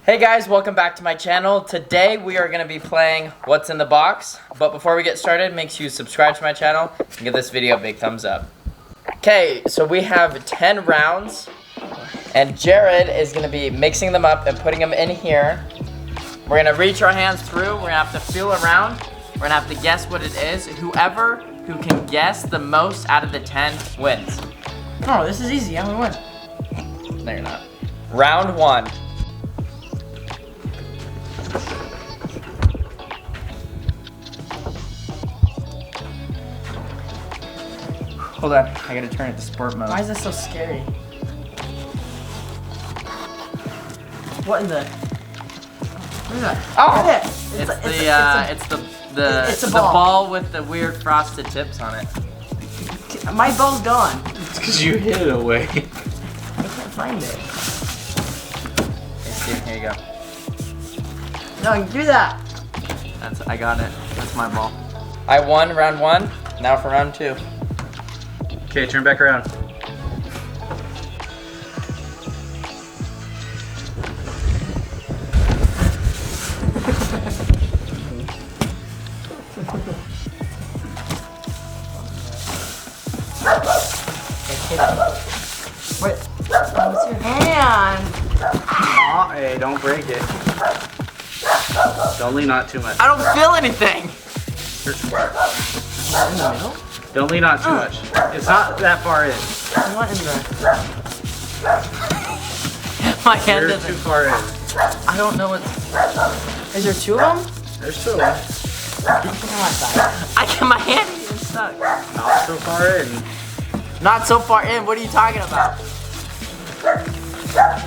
Hey guys, welcome back to my channel. Today we are going to be playing What's in the Box. But before we get started, make sure you subscribe to my channel and give this video a big thumbs up. Okay, so we have 10 rounds. And Jared is going to be mixing them up and putting them in here. We're going to reach our hands through. We're going to have to feel around. We're going to have to guess what it is. Whoever who can guess the most out of the 10 wins. Oh, this is easy. I'm going to win. No, you're not. Round 1. Hold on, I gotta turn it to sport mode. Why is this so scary? What in the? What is that? Oh! It's a the ball. ball with the weird frosted tips on it. My ball's gone. It's because you hid it away. I can't find it. Here you go. No, do that. I got it. That's my ball. I won round 1. Now for round 2. Okay, turn back around. Wait. What's your hand? Aw, hey, don't break it. Don't lean on too much. I don't feel anything. Search for it. In the middle? Don't lean on too much. It's not that far in. What in the? My hand You're doesn't. too far in. I don't know what. Is there 2 of them? There's still one. My hand is even stuck. Not so far in. Not so far in. What are you talking about?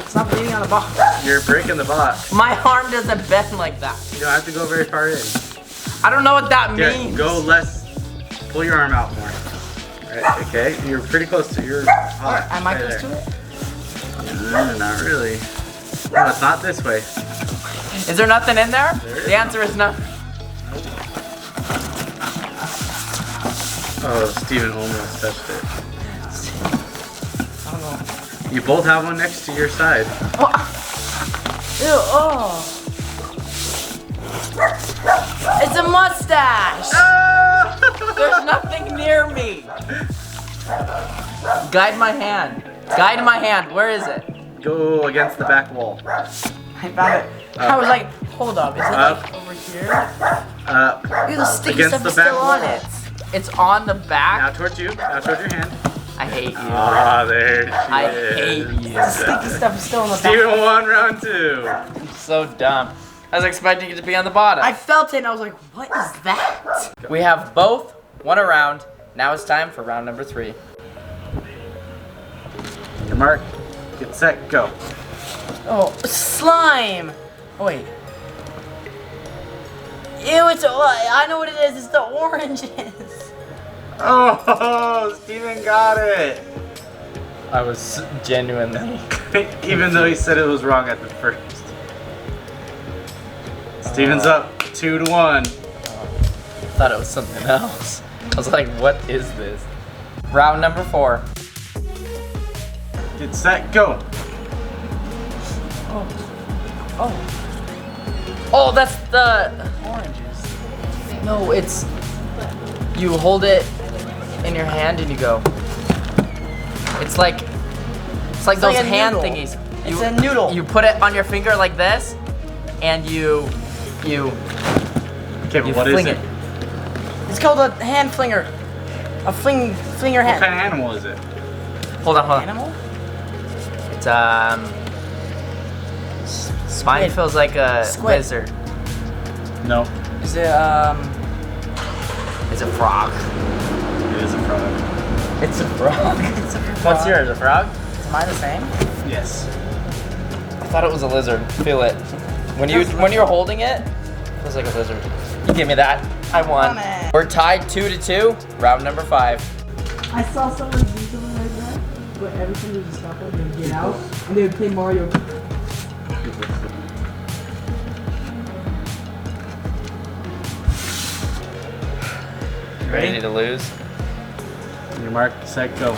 It's not bleeding on the ball. You're breaking the box. My arm doesn't bend like that. You don't have to go very far in. I don't know what that Yeah, means. go less. Pull your arm out more. Right, okay, you're pretty close to your. Am I close to it? No, not really. No, it's not this way. Is there nothing in there? There is The answer is no. Oh, Steven almost touched it. I don't know. You both have one next to your side. What? Ew, oh. It's a mustache. There's nothing near me. Guide my hand. Guide my hand. Where is it? Go against the back wall. I found it. I was like, hold up. Is it Up. like over here? Up. Ew, the sticky Against stuff the is back still on wall. it. It's on the back. Now towards you. Now towards your hand. I hate you. Ah, there she I is. hate you. The sticky stuff is still on the back. Steven won round 2. I'm so dumb. I was expecting it to be on the bottom. I felt it and I was like, what is that? We have both won a round. Now it's time for round number 3. Your mark. Get set. Go. Oh, slime. Oh, wait. Ew, it's, I know what it is. It's the oranges. Oh, Steven got it. I was genuinely. Even though he said it was wrong at the first. Steven's up 2-1. I thought it was something else. I was like, what is this? Round number 4. Get set. Go. Oh, Oh, that's the. oranges. No, it's. You hold it in your hand and you go. It's like those like a hand noodle. thingies. It's a noodle. You put it on your finger like this, and you Okay, but what is fling it? It's called a hand flinger. A flinger What hand. kind of animal is it? Hold on. Animal? It's Mine feels like a Squid. lizard. No. Is it, It's a frog. It is a frog. It's a frog. it's a frog. What's yours? A frog? Is mine the same? Yes. I thought it was a lizard. Feel it. When you're holding it, it feels like a lizard. You give me that. I won. Come on. We're tied 2-2. Round number 5. I saw someone do something like that, but every time they would stop it, they would get out, and they would play Mario. Ready to lose? Your mark, set, go.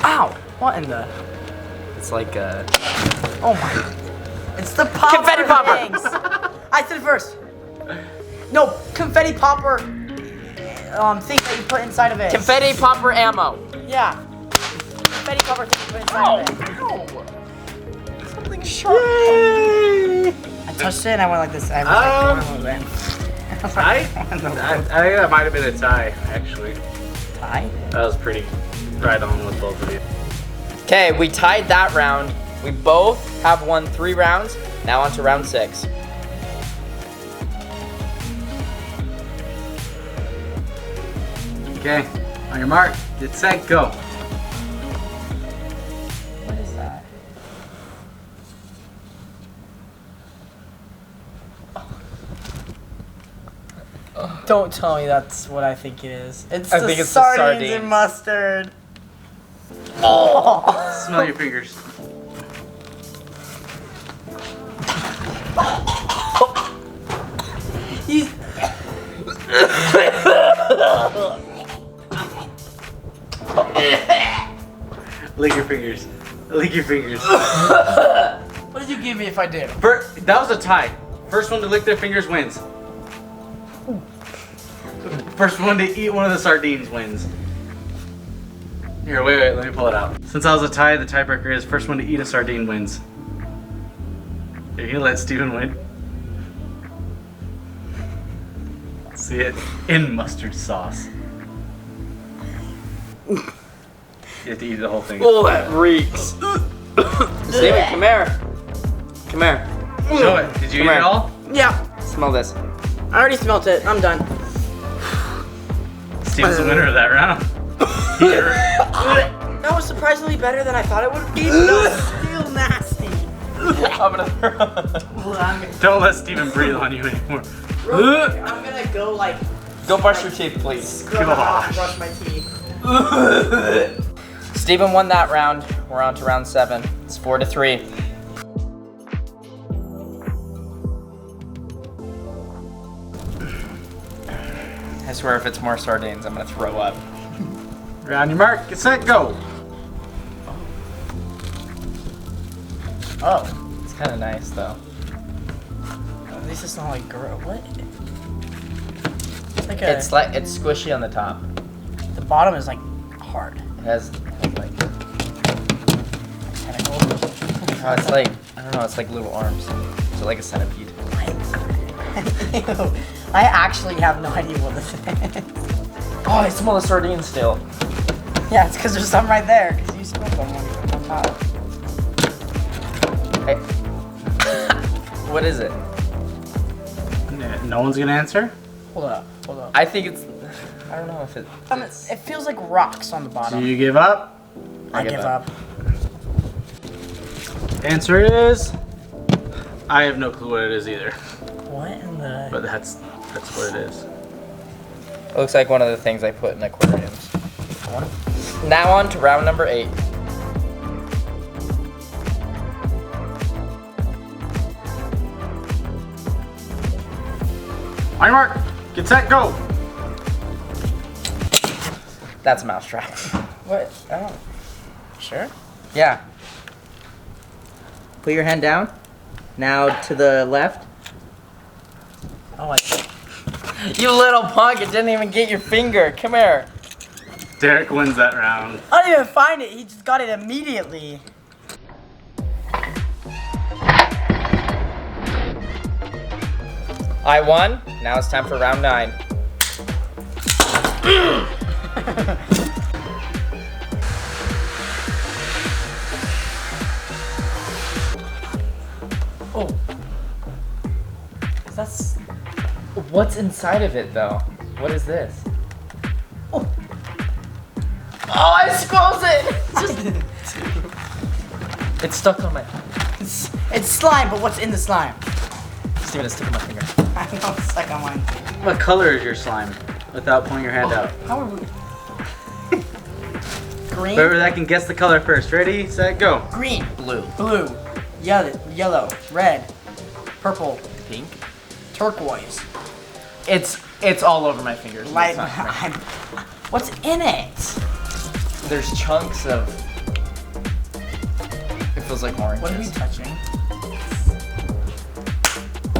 Ow! What in the? It's like a... Oh my. It's the popper Confetti popper. things. I said first. No, confetti popper thing that you put inside of it. confetti popper ammo. Yeah. Confetti popper thing you put inside of it. Something sharp. I touched it and I went like this. I think that might have been a tie, actually. Tie? That was pretty right on with both of you. Okay, we tied that round. We both have won 3 rounds. Now on to round 6. Okay, on your mark, get set, go. What is that? Don't tell me that's what I think it is. It's I the think it's the sardines sardines. and mustard. Smell your fingers. He's Lick your fingers. Lick your fingers. What did you give me if I did? That was a tie. First one to lick their fingers wins. First one to eat one of the sardines wins. Here, wait, let me pull it out. Since I was a tie, the tiebreaker is first one to eat a sardine wins. Are you gonna let Steven win? See it in mustard sauce. You have to eat the whole thing. Oh, that reeks. Steven, come here. Come here. Show it. Did you Come eat here. it all? Yeah, Smell this. I already smelt it. I'm done. Steven's the winner of that round. That was surprisingly better than I thought it would be. No, it's still nasty. I'm gonna Don't let Steven breathe on you anymore. I'm gonna go like Go brush your teeth, please. scrub it off and brush my teeth. Steven won that round. We're on to round 7. It's 4-3. I swear if it's more sardines, I'm gonna throw up. On your mark, get set, go. Oh, it's kind of nice though. At least it's not like gross. What? It's like It's squishy on the top. the bottom is like hard. It has like, Tentacles. oh, it's like, I don't know, it's like little arms. So like a centipede. Ew. I actually have no idea what this is. Oh, I smell the sardines still. Yeah, it's because there's some right there. Because you spilled them when you put them on top. Hey. What is it? No one's gonna answer? Hold up. Hold up. I think it's, I don't know if it, it's, It feels like rocks on the Do bottom. you give up? I give up. Answer is, I have no clue what it is either. What in the? But that's what it is. it looks like one of the things I put in aquariums. Now on to round number 8. On your mark, get set, go. That's a mousetrap. What? I don't. Sure. Yeah. Put your hand down. Now to the left. Oh, I. You little punk, it didn't even get your finger. Come here. Derek wins that round. I didn't even find it. He just got it immediately. I won. Now it's time for round 9. Oh. That's. What's inside of it though? What is this? Oh. Oh, I squoze it! It's stuck on my. It's slime, but what's in the slime? Steven, it's stuck on my finger. I know it's stuck on mine. What color is your slime? Without pulling your hand out. How are we? Green. Whoever that can guess the color first. Ready, set, go. Green. Blue. Blue. Yellow. Red. Purple. Pink. Turquoise. It's all over my fingers. Light. It's not fair. What's in it? There's chunks of. It feels like oranges. What are we touching?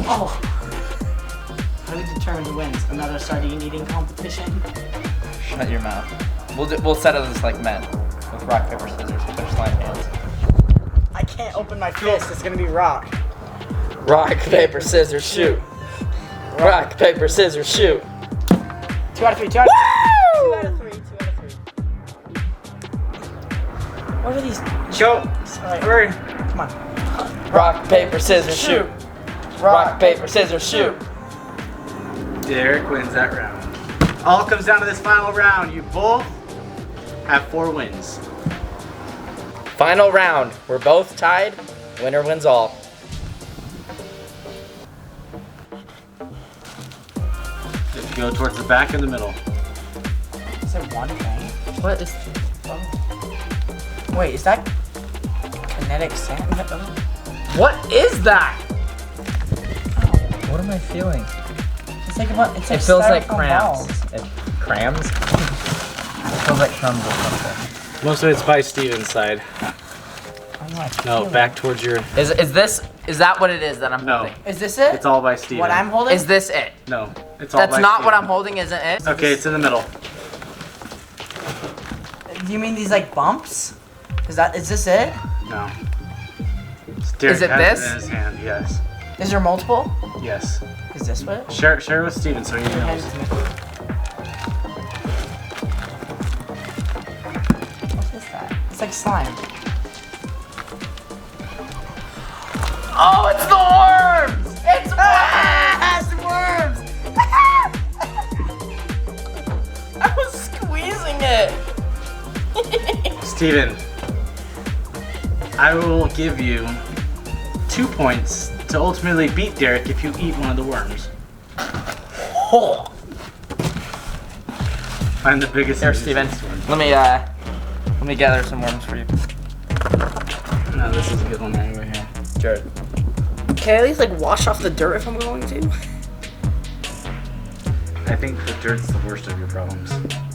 Oh! How do we determine who wins? Another sardine eating competition? Shut your mouth. We'll settle this like men. With rock, paper, scissors, with our slime hands. I can't open my fist. It's gonna be rock. Rock, paper, scissors, shoot. Rock, paper, scissors, shoot. 2 out of 3. 2 out of 3. 2 out of 3. What are these? Go. Alright. Hurry. Come on. Rock, paper, scissors, shoot. Rock, paper, scissors, shoot. Derek wins that round. All comes down to this final round. You both have 4 wins. Final round. We're both tied. Winner wins all. If you go towards the back and the middle. Is there one thing? What is... Oh. Wait, is that kinetic sand? Oh. What is that? What am I feeling? It's like what? It's like It feels like styrofoam crayons. balls. Crayons? It feels like crumbs or something. Most of it's by Steven's side. I don't know, I No, feel back towards your... Is that what it is that I'm No. holding? it. Is this it? It's all by Steven. What I'm holding? Is this it? No, it's all That's by not what I'm Steven. holding, isn't it? Okay, it's in the middle. Do you mean these like bumps? Is this it? No. Derek Is it has this? in his hand, yes. Is there multiple? Yes. Is this what? Share it with Steven so he Hand knows. it to me. What is that? It's like slime. Oh, it's the worms! It's worms! It's worms! I was squeezing it. Steven, I will give you 2 points to ultimately beat Derek if you eat one of the worms. Oh. I'm the biggest. Here, loser Steven. in this one. Let me gather some worms for you. No, this is a good one anyway here. Jared. Can I at least like wash off the dirt if I'm going to? I think the dirt's the worst of your problems.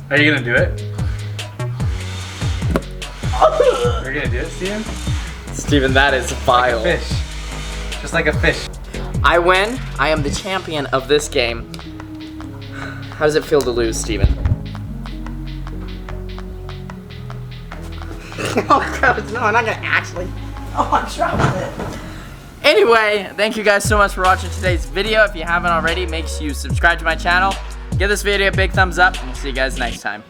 Are you gonna do it? You're gonna do it, Steven? Steven, that is vile. Like a fish. Just like a fish. I win. I am the champion of this game. How does it feel to lose, Steven? Oh crap, no, I'm not gonna actually. Oh, I'm dropping it. Anyway, thank you guys so much for watching today's video. If you haven't already, make sure you subscribe to my channel. Give this video a big thumbs up, and we'll see you guys next time.